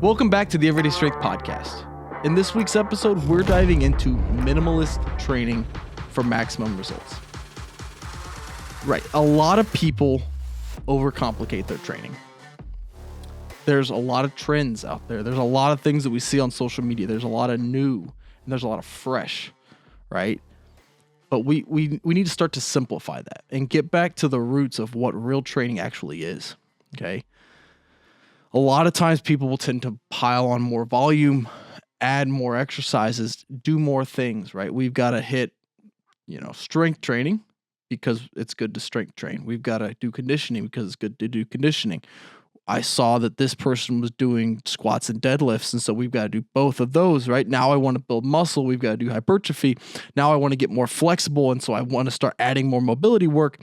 Welcome back to the Everyday Strength Podcast. In this week's episode, we're diving into minimalist training for maximum results. Right, a lot of people overcomplicate their training. There's a lot of trends out there. There's a lot of things that we see on social media. There's a lot of new and there's a lot of fresh, right? But we need to start to simplify that and get back to the roots of what real training actually is, okay? A lot of times people will tend to pile on more volume, add more exercises, do more things, right? We've got to hit, strength training because it's good to strength train. We've got to do conditioning because it's good to do conditioning. I saw that this person was doing squats and deadlifts, and so we've got to do both of those, right? Now I want to build muscle. We've got to do hypertrophy. Now I want to get more flexible, and so I want to start adding more mobility work.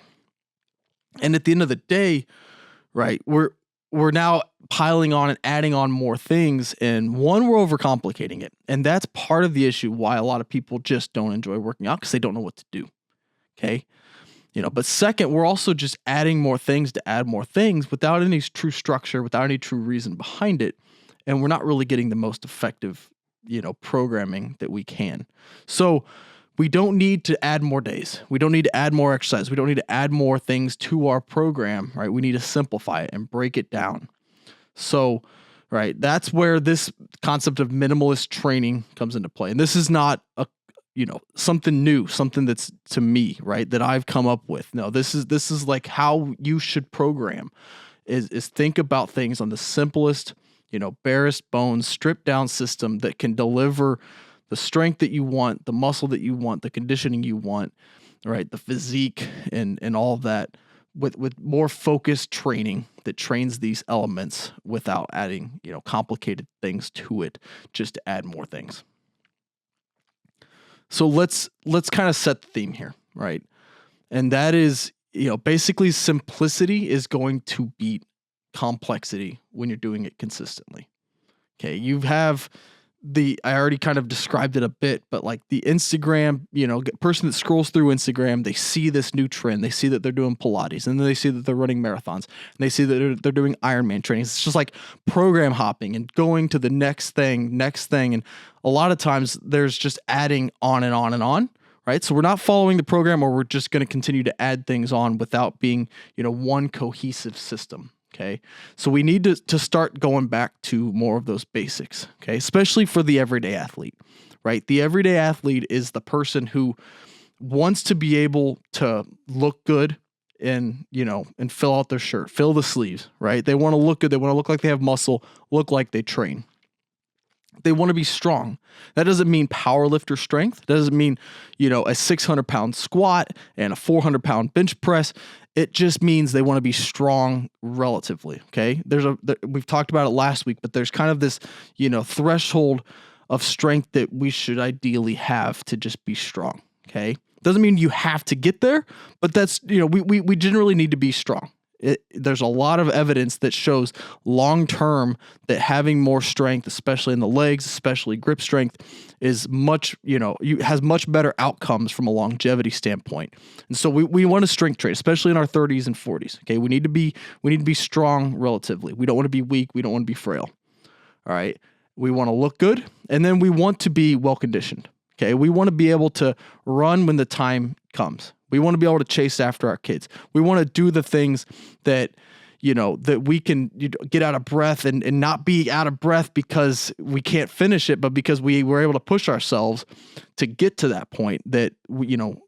And at the end of the day, right, we're now piling on and adding on more things, and one, we're overcomplicating it. And that's part of the issue why a lot of people just don't enjoy working out because they don't know what to do, okay? But second, we're also just adding more things to add more things without any true structure, without any true reason behind it. And we're not really getting the most effective, programming that we can. So we don't need to add more days. We don't need to add more exercise. We don't need to add more things to our program, right? We need to simplify it and break it down. So, right, that's where this concept of minimalist training comes into play. And this is not something new, something that's to me, right, that I've come up with. No, this is like how you should program is think about things on the simplest, barest bones, stripped down system that can deliver the strength that you want, the muscle that you want, the conditioning you want, right, the physique and all of that with more focused training that trains these elements without adding, complicated things to it just to add more things. So let's kind of set the theme here, right? And that is, basically simplicity is going to beat complexity when you're doing it consistently. Okay, I already kind of described it a bit, but like the Instagram, person that scrolls through Instagram, they see this new trend. They see that they're doing Pilates, and then they see that they're running marathons, and they see that they're doing Ironman trainings. It's just like program hopping and going to the next thing. And a lot of times there's just adding on and on and on, right? So we're not following the program, or we're just going to continue to add things on without being, one cohesive system. Okay, so we need to start going back to more of those basics, okay, especially for the everyday athlete, right? The everyday athlete is the person who wants to be able to look good and fill out their shirt, fill the sleeves, right? They want to look good. They want to look like they have muscle, look like they train. They want to be strong. That doesn't mean power lifter strength. That doesn't mean, a 600-pound squat and a 400-pound bench press. It just means they want to be strong relatively, okay? We've talked about it last week, but there's kind of this, threshold of strength that we should ideally have to just be strong, okay? Doesn't mean you have to get there, but that's, we generally need to be strong. There's a lot of evidence that shows long-term that having more strength, especially in the legs, especially grip strength, is much, has much better outcomes from a longevity standpoint. And so we want to strength train, especially in our 30s and 40s. Okay, we need to be strong relatively. We don't want to be weak. We don't want to be frail. All right, we want to look good, and then we want to be well conditioned. Okay, we want to be able to run when the time comes. We want to be able to chase after our kids. We want to do the things that, that we can get out of breath and not be out of breath because we can't finish it, but because we were able to push ourselves to get to that point that,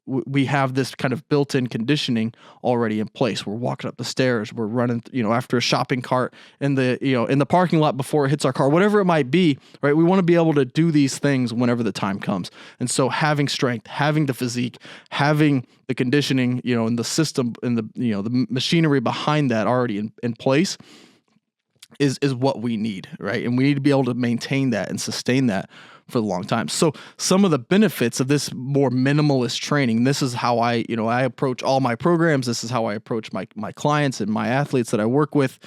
we have this kind of built-in conditioning already in place. We're walking up the stairs. We're running, after a shopping cart in the parking lot before it hits our car, whatever it might be, right? We want to be able to do these things whenever the time comes. And so having strength, having the physique, having the conditioning, and the system and the machinery behind that already in place is what we need, right? And we need to be able to maintain that and sustain that for a long time. So some of the benefits of this more minimalist training, this is how I approach all my programs. This is how I approach my clients and my athletes that I work with.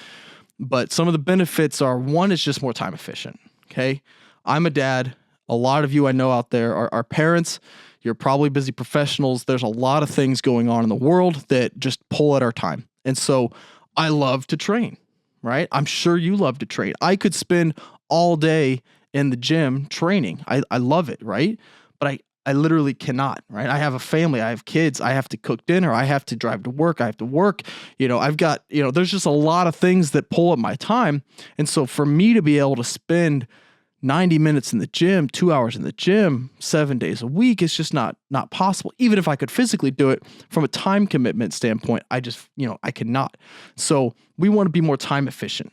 But some of the benefits are, one, it's just more time efficient. Okay. I'm a dad. A lot of you I know out there are parents. You're probably busy professionals. There's a lot of things going on in the world that just pull at our time. And so I love to train, right? I'm sure you love to train. I could spend all day in the gym training. I love it, right? But I literally cannot, right? I have a family, I have kids, I have to cook dinner, I have to drive to work, I have to work, I've got, there's just a lot of things that pull up my time. And so for me to be able to spend 90 minutes in the gym, 2 hours in the gym, 7 days a week, it's just not possible. Even if I could physically do it from a time commitment standpoint, I just, I cannot. So we want to be more time efficient.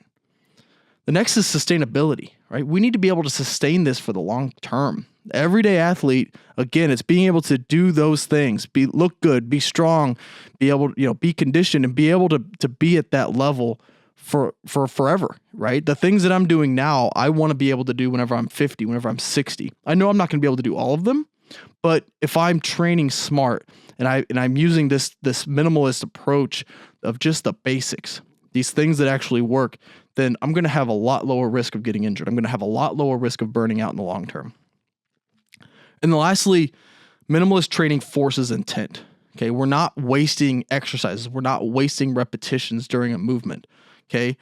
The next is sustainability, right? We need to be able to sustain this for the long term. Everyday athlete, again, it's being able to do those things, look good, be strong, be able to, be conditioned, and be able to be at that level for forever, right? The things that I'm doing now, I want to be able to do whenever I'm 50, whenever I'm 60. I know I'm not going to be able to do all of them, but if I'm training smart and I'm using this minimalist approach of just the basics, these things that actually work, then I'm going to have a lot lower risk of getting injured. I'm going to have a lot lower risk of burning out in the long term. And then lastly, minimalist training forces intent. Okay, we're not wasting exercises. We're not wasting repetitions during a movement. Okay,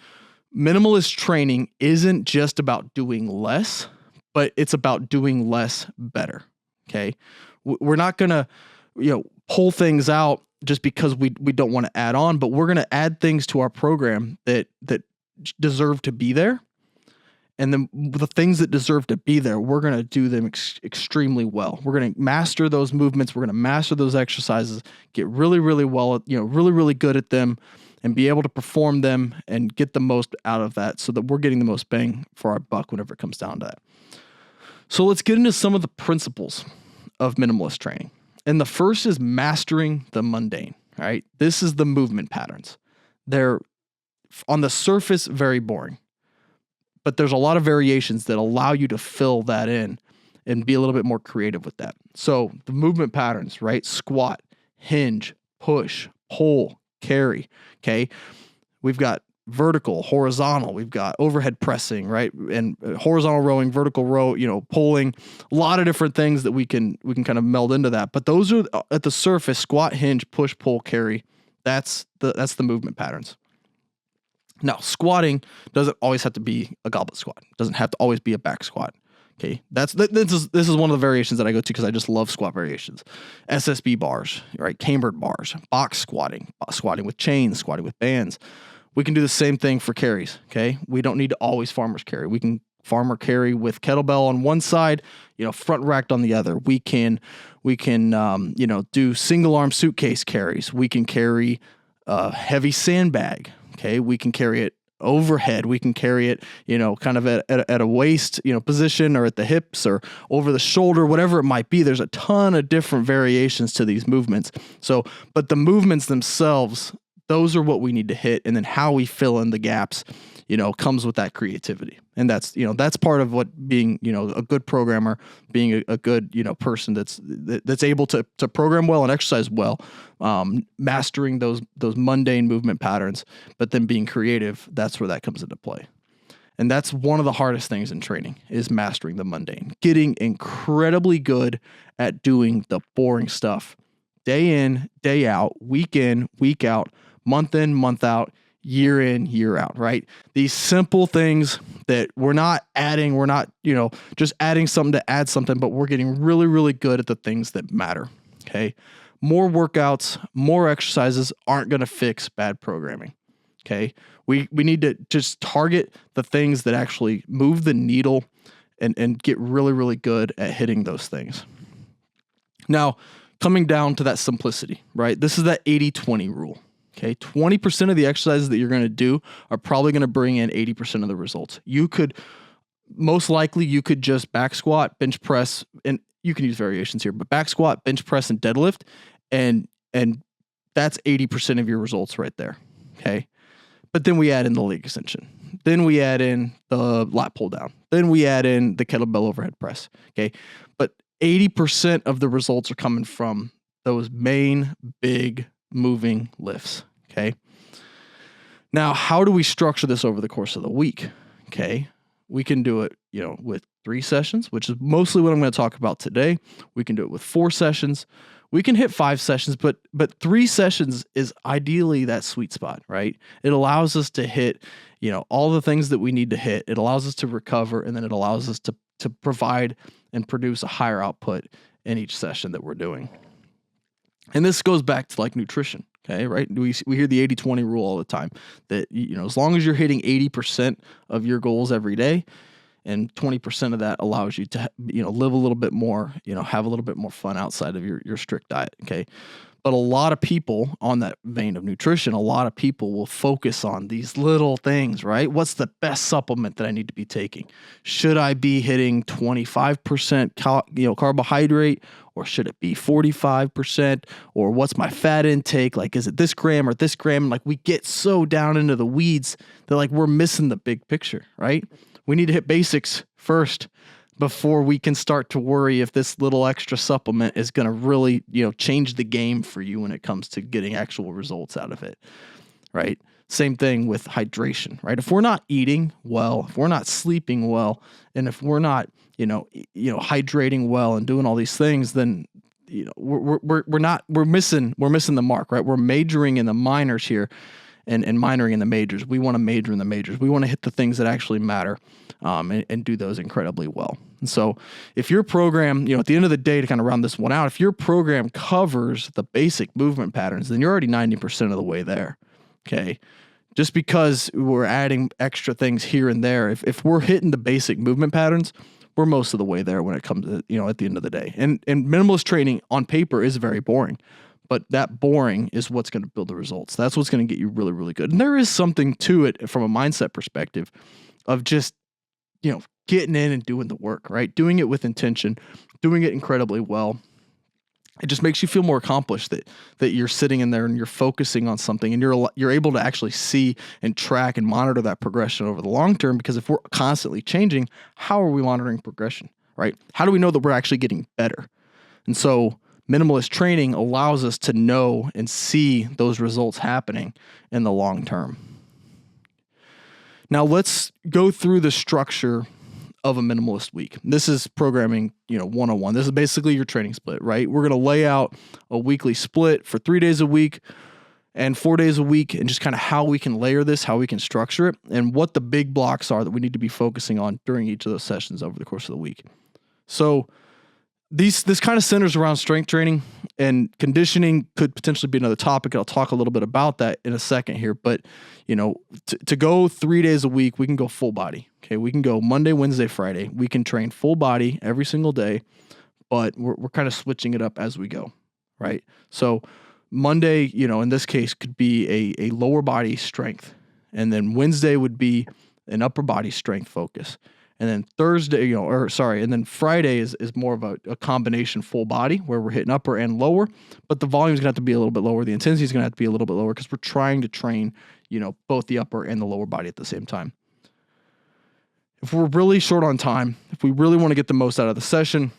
minimalist training isn't just about doing less, but it's about doing less better. Okay, we're not gonna, pull things out just because we don't want to add on, but we're gonna add things to our program that deserve to be there, and then the things that deserve to be there, we're gonna do them extremely well. We're gonna master those movements. We're gonna master those exercises. Get really, really well, really, really good at them, and be able to perform them and get the most out of that so that we're getting the most bang for our buck whenever it comes down to that. So let's get into some of the principles of minimalist training. And the first is mastering the mundane, right? This is the movement patterns. They're on the surface very boring, but there's a lot of variations that allow you to fill that in and be a little bit more creative with that. So the movement patterns, right? Squat, hinge, push, pull, carry. Okay. We've got vertical, horizontal, we've got overhead pressing, right? And horizontal rowing, vertical row, pulling, a lot of different things that we can kind of meld into that. But those are at the surface: squat, hinge, push, pull, carry. That's the movement patterns. Now, squatting doesn't always have to be a goblet squat. It doesn't have to always be a back squat. Okay, this is one of the variations that I go to because I just love squat variations. SSB bars, right? Cambered bars, box squatting with chains, squatting with bands. We can do the same thing for carries. Okay, we don't need to always farmer's carry. We can farmer carry with kettlebell on one side, front racked on the other. We can do single arm suitcase carries. We can carry a heavy sandbag. Okay, we can carry it overhead. We can carry it, kind of at a waist, position, or at the hips or over the shoulder, whatever it might be. There's a ton of different variations to these movements. So, but the movements themselves, those are what we need to hit. And then how we fill in the gaps, comes with that creativity. And that's part of what being, a good programmer, being a good, person that's able to program well and exercise well, mastering those mundane movement patterns, but then being creative, that's where that comes into play. And that's one of the hardest things in training, is mastering the mundane, getting incredibly good at doing the boring stuff day in, day out, week in, week out, month in, month out, year in, year out, right? These simple things that we're not adding, we're not, just adding something to add something, but we're getting really, really good at the things that matter. Okay. More workouts, more exercises aren't going to fix bad programming. Okay. We need to just target the things that actually move the needle and get really, really good at hitting those things. Now, coming down to that simplicity, right? This is that 80-20 rule. Okay, 20% of the exercises that you're going to do are probably going to bring in 80% of the results. Most likely you could just back squat, bench press, and you can use variations here, but back squat, bench press, and deadlift, and that's 80% of your results right there. Okay, but then we add in the leg extension. Then we add in the lat pull down. Then we add in the kettlebell overhead press. Okay, but 80% of the results are coming from those main big moving lifts. Okay. Now, how do we structure this over the course of the week? Okay. We can do it, with 3 sessions, which is mostly what I'm going to talk about today. We can do it with 4 sessions. We can hit 5 sessions, but 3 sessions is ideally that sweet spot, right? It allows us to hit, all the things that we need to hit. It allows us to recover, and then it allows us to provide and produce a higher output in each session that we're doing. And this goes back to like nutrition, okay, right? We hear the 80-20 rule all the time, that, as long as you're hitting 80% of your goals every day, and 20% of that allows you to, live a little bit more, have a little bit more fun outside of your strict diet, okay? But a lot of people, on that vein of nutrition, a lot of people will focus on these little things, right? What's the best supplement that I need to be taking? Should I be hitting 25% carbohydrate, or should it be 45%? Or what's my fat intake? Like, is it this gram or this gram? Like, we get so down into the weeds that like we're missing the big picture, right? We need to hit basics first before we can start to worry if this little extra supplement is going to really, change the game for you when it comes to getting actual results out of it, right? Same thing with hydration, right? If we're not eating well, if we're not sleeping well, and if we're not, hydrating well and doing all these things, then we're missing the mark, right? We're majoring in the minors here. And minoring in the majors. We want to major in the majors. We want to hit the things that actually matter, and do those incredibly well. And so if your program, at the end of the day, to kind of round this one out, if your program covers the basic movement patterns, then you're already 90% of the way there, okay? Just because we're adding extra things here and there, if we're hitting the basic movement patterns, we're most of the way there when it comes to, at the end of the day. And minimalist training on paper is very boring. But that boring is what's going to build the results. That's what's going to get you really, really good. And there is something to it from a mindset perspective of just, getting in and doing the work, right? Doing it with intention, doing it incredibly well. It just makes you feel more accomplished that you're sitting in there and you're focusing on something, and you're able to actually see and track and monitor that progression over the long term. Because if we're constantly changing, how are we monitoring progression, right? How do we know that we're actually getting better? And so minimalist training allows us to know and see those results happening in the long term. Now let's go through the structure of a minimalist week. This is programming, 101. This is basically your training split, right? We're going to lay out a weekly split for 3 days a week and 4 days a week, and just kind of how we can layer this, how we can structure it, and what the big blocks are that we need to be focusing on during each of those sessions over the course of the week. So this kind of centers around strength training, and conditioning could potentially be another topic. I'll talk a little bit about that in a second here. But, to go 3 days a week, we can go full body. Okay, we can go Monday, Wednesday, Friday. We can train full body every single day, but we're kind of switching it up as we go, right? So Monday, in this case, could be a lower body strength, and then Wednesday would be an upper body strength focus. And then and then Friday is more of a combination full body where we're hitting upper and lower, but the volume is going to have to be a little bit lower. The intensity is going to have to be a little bit lower because we're trying to train, both the upper and the lower body at the same time. If we're really short on time, if we really want to get the most out of the session,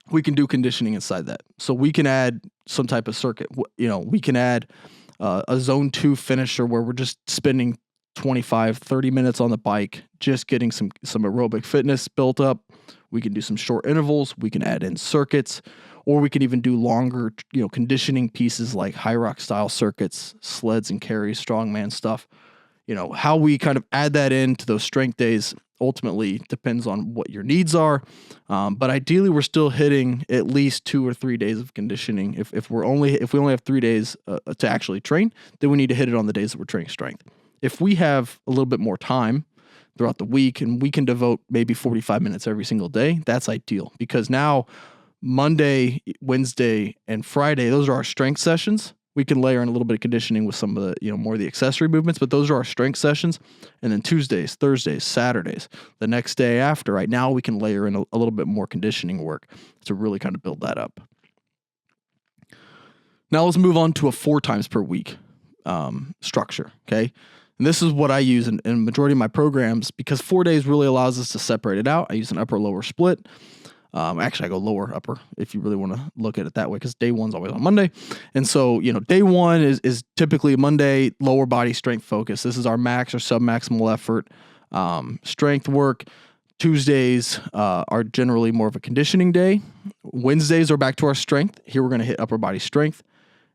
we can do conditioning inside that. So we can add some type of circuit. We can add a zone 2 finisher where we're just spending 25, 30 minutes on the bike, just getting some aerobic fitness built up. We can do some short intervals. We can add in circuits, or we can even do longer, conditioning pieces like high rock style circuits, sleds and carries, strongman stuff. How we kind of add that into those strength days ultimately depends on what your needs are. But ideally, we're still hitting at least 2 or 3 days of conditioning. If we only have 3 days to actually train, then we need to hit it on the days that we're training strength. If we have a little bit more time throughout the week and we can devote maybe 45 minutes every single day, that's ideal, because now Monday, Wednesday, and Friday, those are our strength sessions. We can layer in a little bit of conditioning with some of the, more of the accessory movements, but those are our strength sessions. And then Tuesdays, Thursdays, Saturdays, the next day after, right now we can layer in a little bit more conditioning work to really kind of build that up. Now let's move on to a 4 times per week structure, okay? And this is what I use in the majority of my programs, because 4 days really allows us to separate it out. I use an upper-lower split. Actually, I go lower-upper if you really want to look at it that way, because day 1's always on Monday. And so, day 1 is typically Monday, lower body strength focus. This is our max or sub-maximal effort strength work. Tuesdays are generally more of a conditioning day. Wednesdays are back to our strength. Here we're going to hit upper body strength.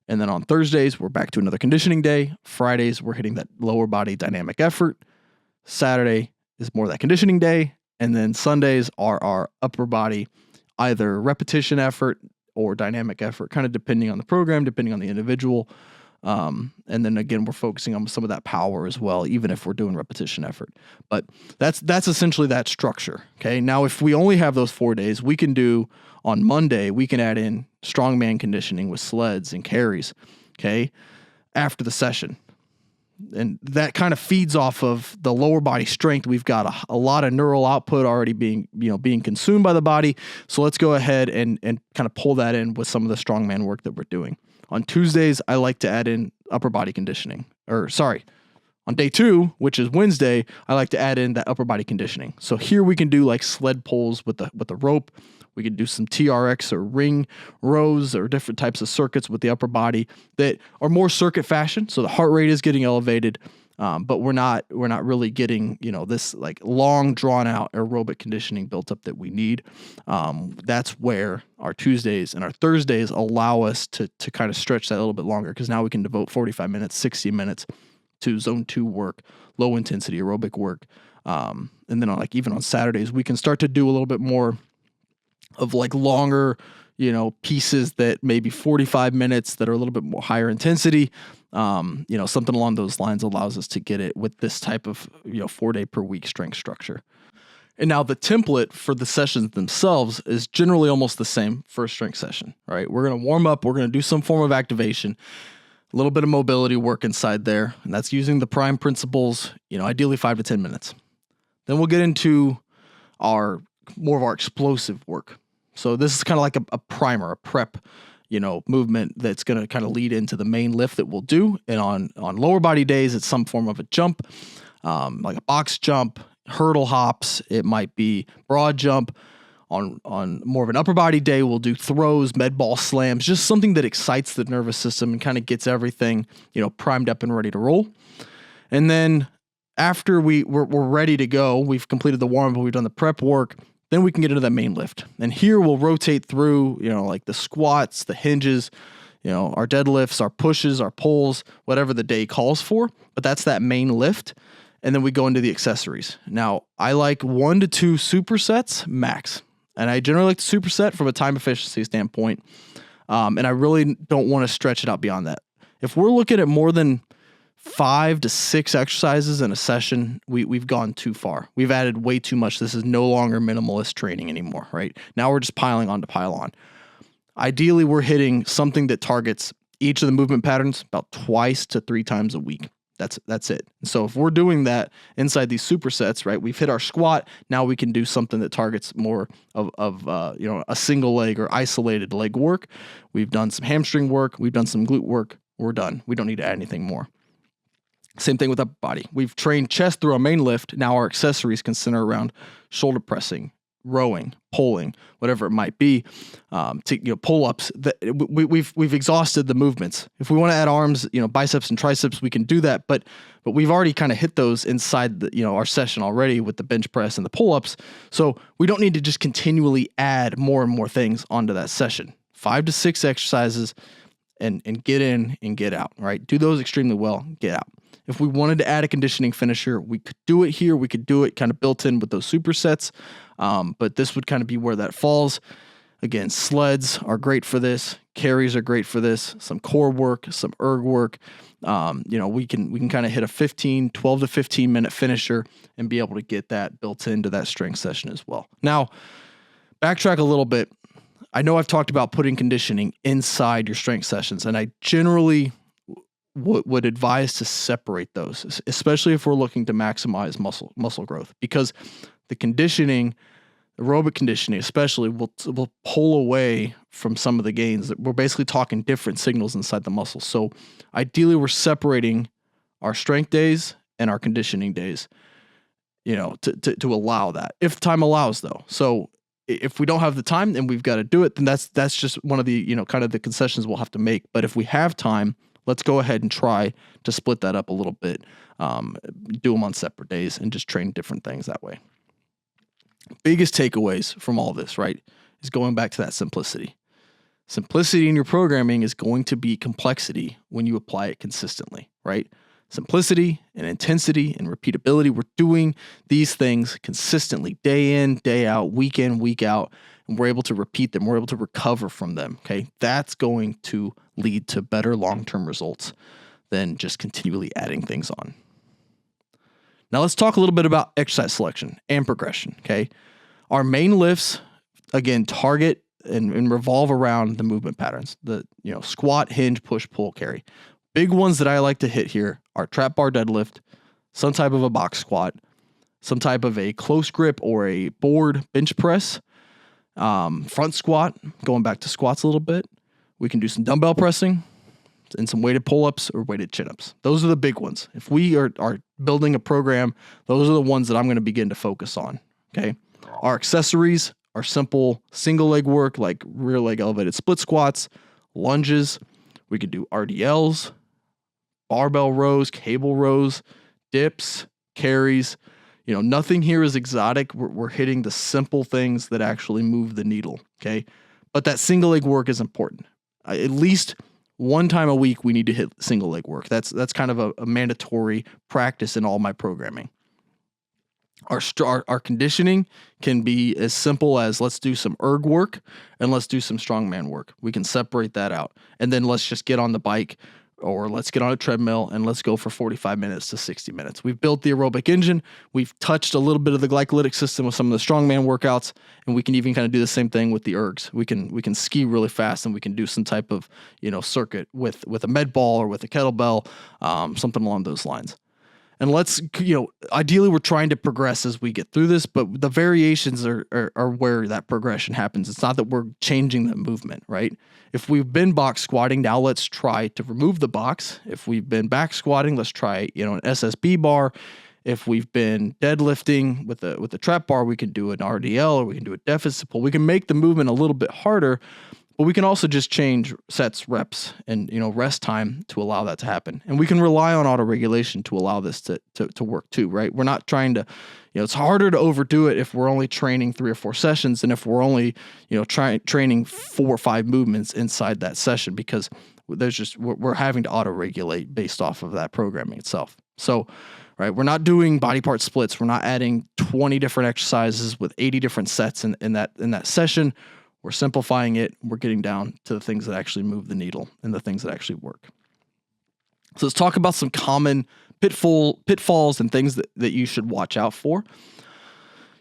And then on Thursdays, we're back to another conditioning day. Fridays, we're hitting that lower body dynamic effort. Saturday is more that conditioning day. And then Sundays are our upper body, either repetition effort or dynamic effort, kind of depending on the program, depending on the individual. And then again, we're focusing on some of that power as well, even if we're doing repetition effort. But that's essentially that structure. Okay. Now, if we only have those 4 days, we can do on Monday, we can add in strongman conditioning with sleds and carries. Okay. After the session. And that kind of feeds off of the lower body strength. We've got a lot of neural output already being consumed by the body. So let's go ahead and kind of pull that in with some of the strongman work that we're doing. On Tuesdays, I like to add in upper body conditioning. On day 2, which is Wednesday, I like to add in that upper body conditioning. So here we can do like sled pulls with the rope. We can do some TRX or ring rows or different types of circuits with the upper body that are more circuit fashion. So the heart rate is getting elevated, but we're not really getting, this like long drawn out aerobic conditioning built up that we need. That's where our Tuesdays and our Thursdays allow us to kind of stretch that a little bit longer, because now we can devote 45 minutes, 60 minutes to zone 2 work, low intensity aerobic work. And then even on Saturdays, we can start to do a little bit more of like longer, pieces that maybe 45 minutes that are a little bit more higher intensity. Something along those lines allows us to get it with this type of, 4 day per week strength structure. And now the template for the sessions themselves is generally almost the same for a strength session, right? We're going to warm up. We're going to do some form of activation, a little bit of mobility work inside there. And that's using the prime principles, ideally 5 to 10 minutes. Then we'll get into more of our explosive work. So this is kind of like a primer, a prep, movement that's going to kind of lead into the main lift that we'll do. And on lower body days, it's some form of a jump, like a box jump, hurdle hops. It might be broad jump. On more of an upper body day, we'll do throws, med ball slams, just something that excites the nervous system and kind of gets everything, primed up and ready to roll. And then after we're ready to go, we've completed the warm up, we've done the prep work, then we can get into that main lift. And here we'll rotate through, like the squats, the hinges, our deadlifts, our pushes, our pulls, whatever the day calls for. But that's that main lift. And then we go into the accessories. Now, I like 1 to 2 supersets max. And I generally like to superset from a time efficiency standpoint. And I really don't want to stretch it out beyond that. If we're looking at more than 5 to 6 exercises in a session, we've gone too far. We've added way too much. This is no longer minimalist training anymore, right? Now we're just piling on to pile on. Ideally, we're hitting something that targets each of the movement patterns about 2 to 3 times a week. That's it. So if we're doing that inside these supersets, right, we've hit our squat. Now we can do something that targets more of a single leg or isolated leg work. We've done some hamstring work. We've done some glute work. We're done. We don't need to add anything more. Same thing with upper body. We've trained chest through our main lift. Now our accessories can center around shoulder pressing, rowing, pulling, whatever it might be, pull-ups. We've exhausted the movements. If we want to add arms, biceps and triceps, we can do that. But we've already kind of hit those inside our session already with the bench press and the pull-ups. So we don't need to just continually add more and more things onto that session. 5 to 6 exercises and get in and get out, right? Do those extremely well, get out. If we wanted to add a conditioning finisher, we could do it here. We could do it kind of built in with those supersets. But this would kind of be where that falls. Again, sleds are great for this. Carries are great for this. Some core work, some erg work. We can kind of hit a 12 to 15 minute finisher and be able to get that built into that strength session as well. Now, backtrack a little bit. I know I've talked about putting conditioning inside your strength sessions, and I generally would advise to separate those, especially if we're looking to maximize muscle growth, because the conditioning, aerobic conditioning especially, will pull away from some of the gains. We're basically talking different signals inside the muscle. So ideally we're separating our strength days and our conditioning days, to allow that, if time allows though. So if we don't have the time and we've got to do it, then that's just one of the, kind of the concessions we'll have to make. But if we have time, let's go ahead and try to split that up a little bit, do them on separate days and just train different things that way. Biggest takeaways from all this, right, is going back to that simplicity. Simplicity in your programming is going to be complexity when you apply it consistently, right? Simplicity and intensity and repeatability. We're doing these things consistently, day in, day out, week in, week out, and we're able to repeat them. We're able to recover from them, okay? That's going to lead to better long-term results than just continually adding things on. Now let's talk a little bit about exercise selection and progression, okay? Our main lifts, again, target and revolve around the movement patterns, the squat, hinge, push, pull, carry. Big ones that I like to hit here are trap bar deadlift, some type of a box squat, some type of a close grip or a board bench press, front squat, going back to squats a little bit. We can do some dumbbell pressing and some weighted pull-ups or weighted chin-ups. Those are the big ones. If we are building a program, those are the ones that I'm going to begin to focus on, okay? Our accessories are simple single leg work like rear leg elevated split squats, lunges. We could do RDLs, barbell rows, cable rows, dips, carries. Nothing here is exotic. We're hitting the simple things that actually move the needle, okay? But that single leg work is important. At least one time a week, we need to hit single leg work. That's kind of a mandatory practice in all my programming. Our conditioning can be as simple as let's do some erg work and let's do some strongman work. We can separate that out. And then let's just get on the bike or let's get on a treadmill and let's go for 45 minutes to 60 minutes. We've built the aerobic engine. We've touched a little bit of the glycolytic system with some of the strongman workouts, and we can even kind of do the same thing with the ergs. We can ski really fast, and we can do some type of circuit with a med ball or with a kettlebell, something along those lines. And let's, ideally we're trying to progress as we get through this, but the variations are where that progression happens. It's not that we're changing the movement, right? If we've been box squatting, now let's try to remove the box. If we've been back squatting, let's try, an SSB bar. If we've been deadlifting with a trap bar, we can do an RDL or we can do a deficit pull. We can make the movement a little bit harder, but we can also just change sets, reps, and rest time to allow that to happen. And we can rely on auto-regulation to allow this to work too, right? We're not trying to, it's harder to overdo it if we're only training 3 or 4 sessions than if we're only, training 4 or 5 movements inside that session, because we're having to auto-regulate based off of that programming itself. So, right, we're not doing body part splits. We're not adding 20 different exercises with 80 different sets in that session. We're simplifying it. We're getting down to the things that actually move the needle and the things that actually work. So let's talk about some common pitfalls and things that you should watch out for.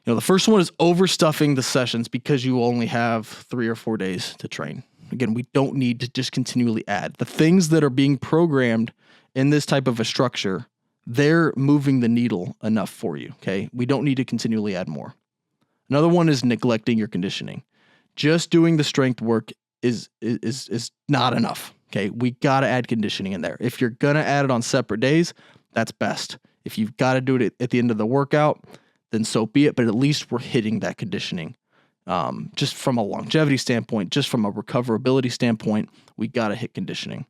The first one is overstuffing the sessions because you only have 3 or 4 days to train. Again, we don't need to just continually add. The things that are being programmed in this type of a structure, they're moving the needle enough for you, okay? We don't need to continually add more. Another one is neglecting your conditioning. Just doing the strength work is not enough, okay? We got to add conditioning in there. If you're going to add it on separate days, that's best. If you've got to do it at the end of the workout, then so be it, but at least we're hitting that conditioning. Just from a longevity standpoint, just from a recoverability standpoint, we got to hit conditioning.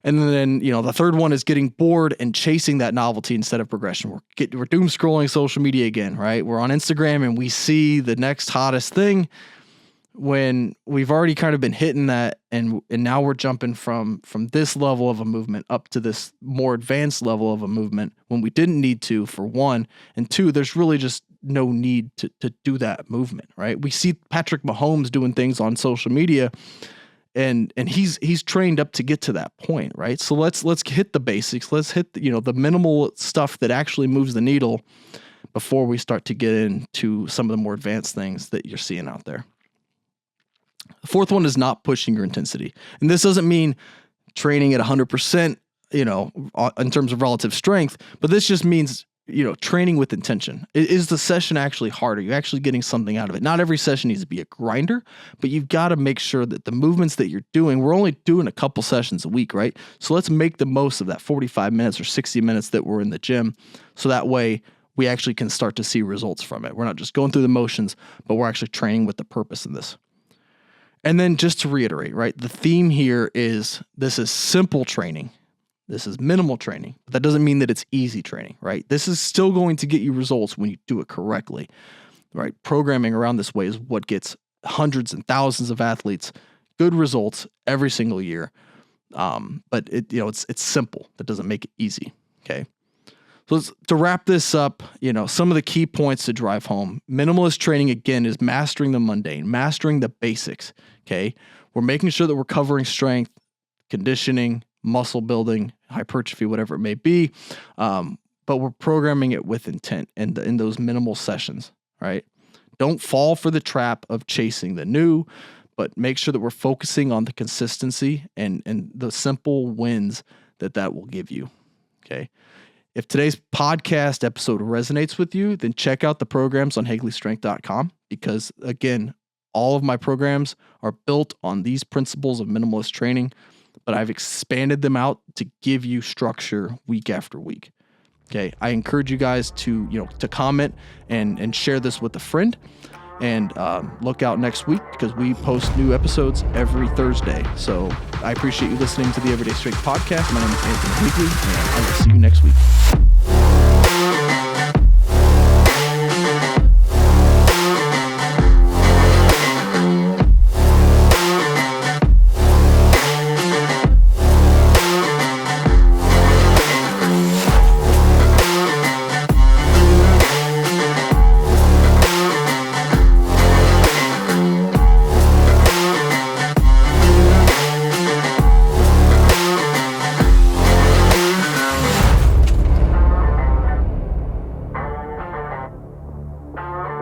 And then, the third one is getting bored and chasing that novelty instead of progression. We're doom scrolling social media again, right? We're on Instagram and we see the next hottest thing when we've already kind of been hitting that, and now we're jumping from this level of a movement up to this more advanced level of a movement when we didn't need to, for one, and two, there's really just no need to do that movement, right? We see Patrick Mahomes doing things on social media, and he's trained up to get to that point, right? So let's hit the basics. Let's hit the minimal stuff that actually moves the needle before we start to get into some of the more advanced things that you're seeing out there. The fourth one is not pushing your intensity. And this doesn't mean training at 100%, in terms of relative strength, but this just means, training with intention. Is the session actually hard? Are you actually getting something out of it? Not every session needs to be a grinder, but you've got to make sure that the movements that you're doing, we're only doing a couple sessions a week, right? So let's make the most of that 45 minutes or 60 minutes that we're in the gym. So that way we actually can start to see results from it. We're not just going through the motions, but we're actually training with the purpose in this. And then just to reiterate, right, the theme here is this is simple training. This is minimal training, but that doesn't mean that it's easy training, right? This is still going to get you results when you do it correctly. right? Programming around this way is what gets hundreds and thousands of athletes good results every single year. But it's simple. That doesn't make it easy. Okay. So to wrap this up, some of the key points to drive home. Minimalist training, again, is mastering the mundane, mastering the basics. Okay. We're making sure that we're covering strength, conditioning, muscle building, hypertrophy, whatever it may be. But we're programming it with intent in those minimal sessions, right? Don't fall for the trap of chasing the new, but make sure that we're focusing on the consistency and the simple wins that will give you. Okay. If today's podcast episode resonates with you, then check out the programs on HagleyStrength.com, because again, all of my programs are built on these principles of minimalist training, but I've expanded them out to give you structure week after week. Okay. I encourage you guys to comment and share this with a friend, and look out next week because we post new episodes every Thursday. So I appreciate you listening to the Everyday Strength Podcast. My name is Anthony Higley, and I will see you next week.